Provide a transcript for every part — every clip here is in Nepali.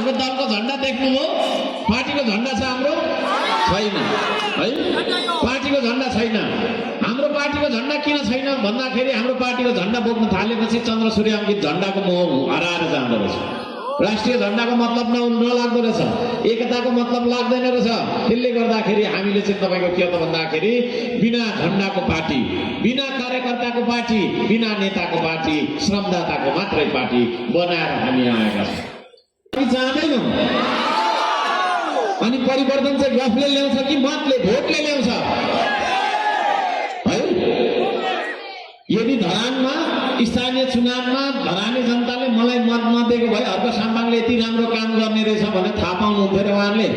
हाम्रो दलको झण्डा देख्नुभयो? पार्टीको झण्डा छ हाम्रो? छैन है, पार्टीको झण्डा छैन। हाम्रो पार्टीको झण्डा किन छैन भन्दाखेरि हाम्रो पार्टीको झण्डा बोक्न थालेपछि चन्द्र सूर्य अङ्कित झण्डाको मोह हराएर जाँदो रहेछ। राष्ट्रिय झण्डाको मतलब नलाग्दो रहेछ, एकताको मतलब लाग्दैन रहेछ। त्यसले गर्दाखेरि हामीले चाहिँ तपाईँको के त भन्दाखेरि बिना झण्डाको पार्टी, बिना कार्यकर्ताको पार्टी, बिना नेताको पार्टी, श्रमदाताको मात्रै पार्टी बनाएर हामी आएका छौँ। जाँदैनौँ। अनि परिवर्तन चाहिँ गफले ल्याउँछ कि मतले, भोटले ल्याउँछ है? यदि धरानमा स्थानीय चुनावमा धरानी जनताले मलाई मत नदिएको भए हर्क साम्बाङले यति राम्रो काम गर्ने रहेछ भने थाहा पाउनुहुन्थ्यो र उहाँहरूले?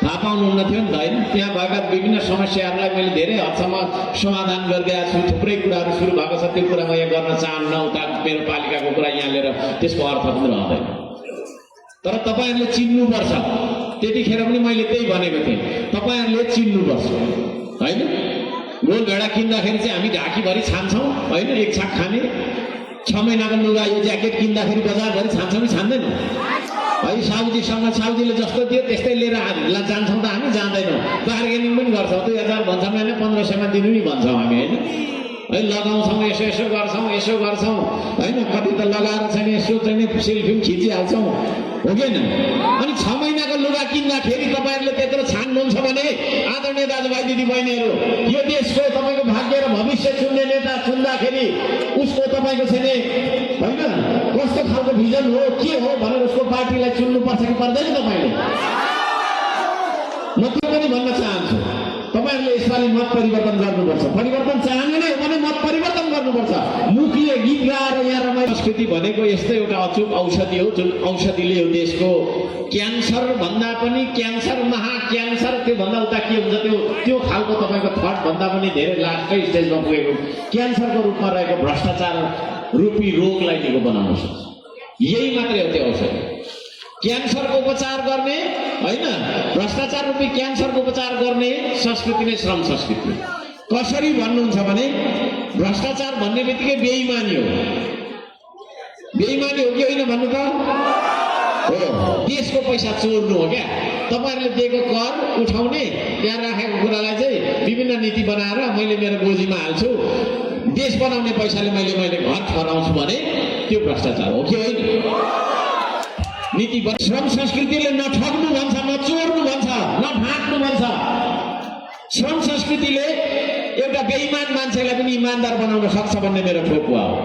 थाहा पाउनुहुन्न थियो नि त होइन? त्यहाँ भएका विभिन्न समस्याहरूलाई मैले धेरै हदसम्म समाधान गरिदिएको छु। थुप्रै कुराहरू सुरु भएको छ, त्यो कुरा म यहाँ गर्न चाहन्न। उता मेरो पालिकाको कुरा यहाँ लिएर त्यसको अर्थ पनि रहँदैन। तर तपाईँहरूले चिन्नुपर्छ। त्यतिखेर पनि मैले त्यही भनेको थिएँ, तपाईँहरूले चिन्नुपर्छ होइन? गोल भेडा किन्दाखेरि चाहिँ हामी ढाकीभरि छान्छौँ होइन? एक छाक खाने 6 महिनाको लुगा यो ज्याकेट किन्दाखेरि बजारभरि छान्छौँ कि छान्दैनौँ है? साउजीसँग साउजीले जस्तो दियो त्यस्तै लिएर जान्छौँ त हामी? जाँदैनौँ। बार्गेनिङ पनि गर्छौँ। 2000 भन्छौँ होइन, 1500मा दिनु नि भन्छौँ हामी होइन? है लगाउँछौँ, यसो गर्छौँ होइन? कति त लगाएर छैन, यसो चाहिँ सेल्फी खिचिहाल्छौँ हो कि होइन? अनि 6 महिनाको लुगा किन्दाखेरि तपाईँहरूले त्यत्रो छान्नुहुन्छ भने आदरणीय दाजुभाइ दिदी बहिनीहरू, यो देशको तपाईँको भाग्य र भविष्य चुन्ने नेता चुन्दाखेरि उसको तपाईँको चाहिँ होइन कस्तो खालको भिजन हो, के हो भनेर उसको पार्टीलाई चुन्नुपर्छ कि पर्दैन तपाईँले? म त्यो पनि भन्न चाहन्छु। तपाईँहरूले यसपालि मत परिवर्तन गर्नुपर्छ। परिवर्तन चाहने नै हो भने मत परिवर्तन गर्नुपर्छ। मुखले गीत गाएर यहाँ रमाइलो संस्कृति भनेको यस्तो एउटा अचूक औषधि हो, जुन औषधिले यो देशको क्यान्सर भन्दा पनि क्यान्सर, महाक्यान्सर, त्योभन्दा उता के हुन्छ त्यो खालको तपाईँको थट भन्दा पनि धेरै लास्टै स्टेजमा पुगेको क्यान्सरको रूपमा रहेको भ्रष्टाचार रूपी रोगलाई निको बनाउन सक्छ। यही मात्रै हो त्यो औषधि। क्यान्सरको उपचार गर्ने होइन, भ्रष्टाचार रूपी क्यान्सरको उपचार गर्ने संस्कृति नै श्रम संस्कृति। कसरी भन्नुहुन्छ भने भ्रष्टाचार भन्ने बित्तिकै बेइमानी हो। बेइमानी हो कि होइन भन्नु त? हो। देशको पैसा चोर्नु हो क्या? तपाईँहरूले दिएको कर उठाउने, त्यहाँ राखेको कुरालाई चाहिँ विभिन्न नीति बनाएर मैले मेरो गोजीमा हाल्छु, देश बनाउने पैसाले मैले घर ठहराउँछु भने त्यो भ्रष्टाचार हो कि होइन? नीति श्रम संस्कृतिले न ठग्नु भन्छ, न चोर्नु भन्छ, न ढाक्नु भन्छ। श्रम संस्कृतिले एउटा बेइमान मान्छेलाई पनि इमान्दार बनाउन सक्छ भन्ने मेरो ठोकुवा हो।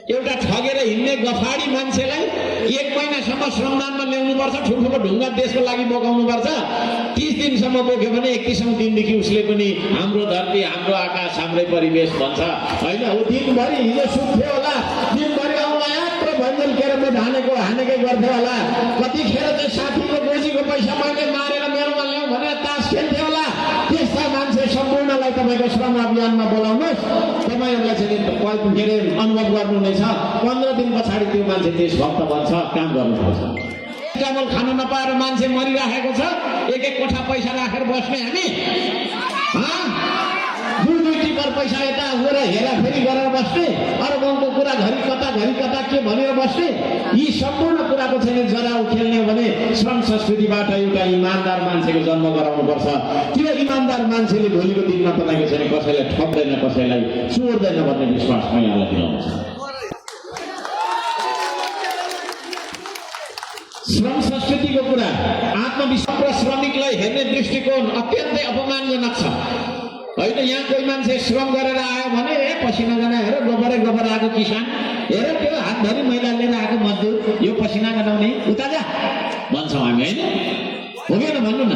एउटा ठगेर हिँड्ने गफाडी मान्छेलाई 1 महिनासम्म श्रमदानमा ल्याउनुपर्छ, ठुल्ठुलो ढुङ्गा देशको लागि बोकाउनुपर्छ। 30 दिनसम्म बोक्यो भने 31औं दिनदेखि उसले पनि हाम्रो धरती, हाम्रो आकाश, हाम्रै परिवेश भन्छ होइन? हो दिनभरि हिजो सुत्थ्यो होला, दिनभरि आउला यात्रा भञ्जल केरमले हानेकै गर्थ्यो होला। कतिखेर चाहिँ साथीको गोजीको पैसा मैले मारेर मेरोमा ल्याउँ भनेर तास खेल्थ्यो होला। त्यस्ता मान्छे सम्पूर्णलाई तपाईँको श्रम अभियानमा बोलाउनुहोस्। तपाईँहरूलाई चाहिँ के अरे अनुभव गर्नु नै छ। 15 दिन पछाडि त्यो मान्छे देशभक्त बन्छ, काम गर्नुपर्छ। चामल खान नपाएर मान्छे मरिराखेको छ, एक कोठा पैसा राखेर बस्ने हामी? दुई टिपर पैसा यता गएर हेराफेरी गरेर बस्ने, अरबौँको कुरा घरि कता के भनेर बस्ने? यी सम्पूर्ण कुराको चाहिँ जरा उखेल्ने हो भने श्रम संस्कृतिबाट एउटा इमान्दार मान्छेको जन्म गराउनुपर्छ। त्यो इमान्दार मान्छेले भोलिको दिनमा तपाईँको चाहिँ कसैलाई ठग्दैन, कसैलाई चोर्दैन भन्ने विश्वास म यहाँलाई दिलाउँछ। श्रम संस्कृतिको कुरा, आत्मविश्वास र श्रमिकलाई हेर्ने दृष्टिकोण अत्यन्तै अपमानजनक छ होइन? यहाँ कोही मान्छे श्रम गरेर आयो भने पसिना गना हेर, गोबर आएको किसान हेर, त्यो हातभरि मैला लिएर आएको मजदुर, यो पसिना गनाउने उता जा भन्छौँ हामी होइन? हो कि भन्नु न?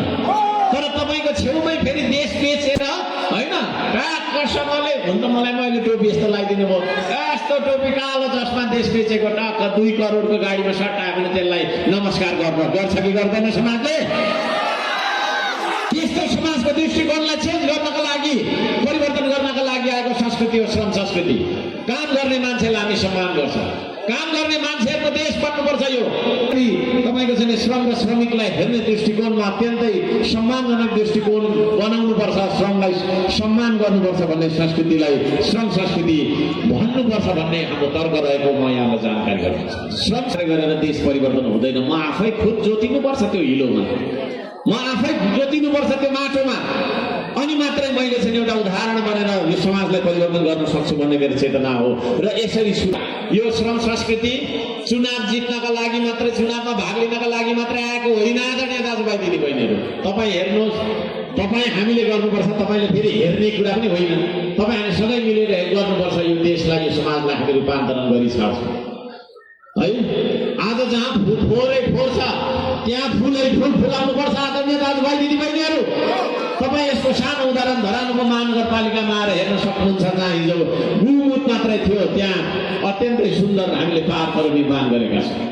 तर तपाईँको छेउमै फेरि देश बेचेर होइन राकसँगले हुन त मैले टोपी यस्तो लगाइदिनु भयो, यस्तो टोपी कालो चस्मा देश बेचेको टक्क 2 करोडको गाडीमा सट्टायो भने त्यसलाई नमस्कार गर्छ कि गर्दैन समाजले? त्यस्तो समाजको दृष्टिकोणलाई चेन्ज गर्नको लागि, परिवर्तन गर्नका लागि आएको संस्कृति हो श्रम संस्कृति। काम गर्ने मान्छेलाई हामी सम्मान गर्छ। काम गर्ने मान्छेहरूको देश बन्नुपर्छ यो। तपाईँको चाहिँ हामीले श्रम र श्रमिकलाई हेर्ने दृष्टिकोणमा अत्यन्तै सम्मानजनक दृष्टिकोण बनाउनुपर्छ, श्रमलाई सम्मान गर्नुपर्छ भन्ने संस्कृतिलाई श्रम संस्कृति भन्नुपर्छ भन्ने हाम्रो तर्क रहेको म यहाँलाई जानकारी गराउँछु। श्रम गरेर देश परिवर्तन हुँदैन। म आफै खुद जोतिनुपर्छ त्यो हिलोमा, म आफै जोतिनुपर्छ त्यो माटोमा, अनि मात्रै मैले चाहिँ एउटा उदाहरण बनेर यो समाजलाई परिवर्तन गर्न सक्छु भन्ने मेरो चेतना हो। र यसरी यो श्रम संस्कृति चुनाव जित्नका लागि मात्रै, चुनावमा भाग लिनका लागि मात्रै आएको होइन आदरणीय दाजुभाइ दिदीबहिनीहरू। तपाईँ हेर्नुहोस्, तपाईँ हामीले गर्नुपर्छ, तपाईँले फेरि हेर्ने कुरा पनि होइन। तपाईँ हामी सँगै मिलेर गर्नुपर्छ, यो देशलाई यो समाजलाई हामी रूपान्तरण गरिछाड्छौँ है। आज जहाँ फोहोरै फोहोर छ त्यहाँ फुलै फुल फुलाउनुपर्छ आदरणीय दाजुभाइ दिदीबहिनीहरू। तपाईँ यसको सानो उदाहरण धरानको महानगरपालिकामा आएर हेर्न सक्नुहुन्छ, जहाँ हिजो गुमुत मात्रै थियो त्यहाँ अत्यन्तै सुन्दर हामीले पार्कहरू निर्माण गरेका छौँ।